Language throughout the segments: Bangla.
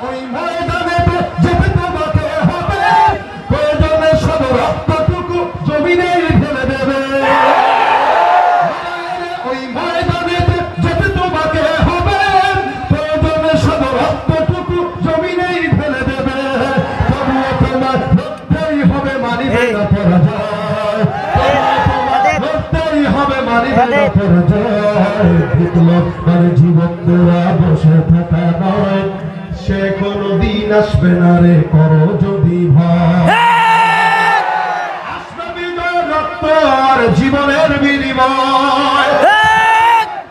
ওই ময়দানেতে যেতে তোমাকে হবে, প্রয়োজনে সব রক্তটুকু জমিনে ঢেলে দেবে। ওই ময়দানেতে যেতে তোমাকে হবে, প্রয়োজনে সব রক্তটুকু জমিনে ঢেলে দেবে। তবুও তোমার লড়তেই হবে, মানিবে না পরাজয়। লড়তেই হবে, মানিবে না পরাজয়। বিপ্লব মানে জীবন দেওয়া বসে থাকা নয়, সে কোনদিন আসবে না রে, করো যদি ভয়। আসবে বিজয়, রক্ত আর জীবনের বিনিময়,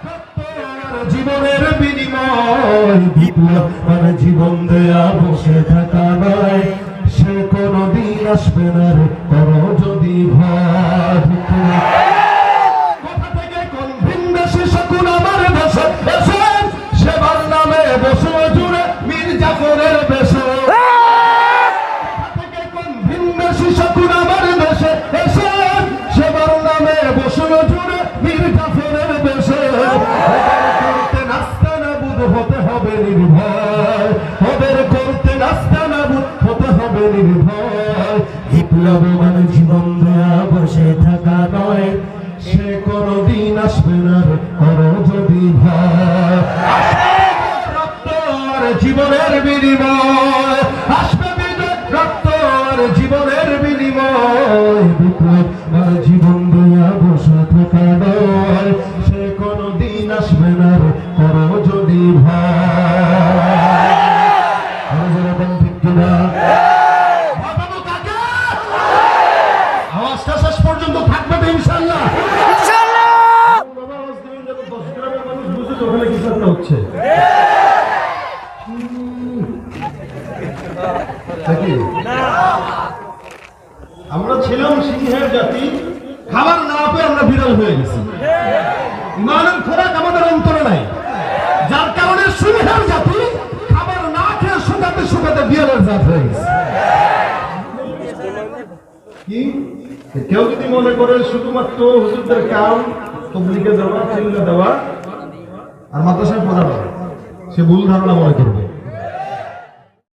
রক্ত আর জীবনের বিনিময়। বিপ্লব মানে জীবন দেয়া বসে থাকা নয়, সে কোনদিন আসবে না রে, করো যদি ভয়। কোথা থেকে কোন ভিনদেশি শকুন আমার দেশে এসে, সেবার নামে বসে জুড়ে মীর জাফরের বেশে। কোথা থেকে কোন ভিনদেশি শকুন আমার দেশে এসে, সেবার নামে বসে জুড়ে মীর জাফরের বেশে। করতে নাস্তা নাবুদ হতে হবে নির্ভয়, ওদের করতে নাস্তা নাবুদ হতে হবে নির্ভয়। বিপ্লব মানে জীবন দেয়া বসে থাকা নয়, সে কোনদিন আসবে না রে, করো যদি ভয়। রক্ত আর জীবনের বিনিময়, আসবে বিজয়, রক্ত আর জীবনের বিনিময়। বিপ্লব মানে জীবন দেয়া বসে থাকা নয়, সে কোনদিন আসবে না রে, করো যদি ভয়। ঠিক কিনা? আওয়াজটা শেষ পর্যন্ত থাকবে তো ইনশাআল্লাহ। ওখানে কিছু একটা হচ্ছে আমরা ছিলাম সিংহের জাতি, খাবার না পেয়ে আমরা বিড়াল হয়ে গেছি। ইমানের খোরাক আমাদের অন্তরে নাই, যার কারণে সিংহের জাতি খাবার না খেয়ে শুকাতে শুকাতে বিড়ালের জাত হয়ে গেছে। কি কেউ যদি মনে করে শুধুমাত্র হুজুরদের কাম তবলিগে দেওয়া, চিল্লা দেওয়া আর মাদ্রাসায় পড়ানো, সে ভুল ধারণা মনে করবে।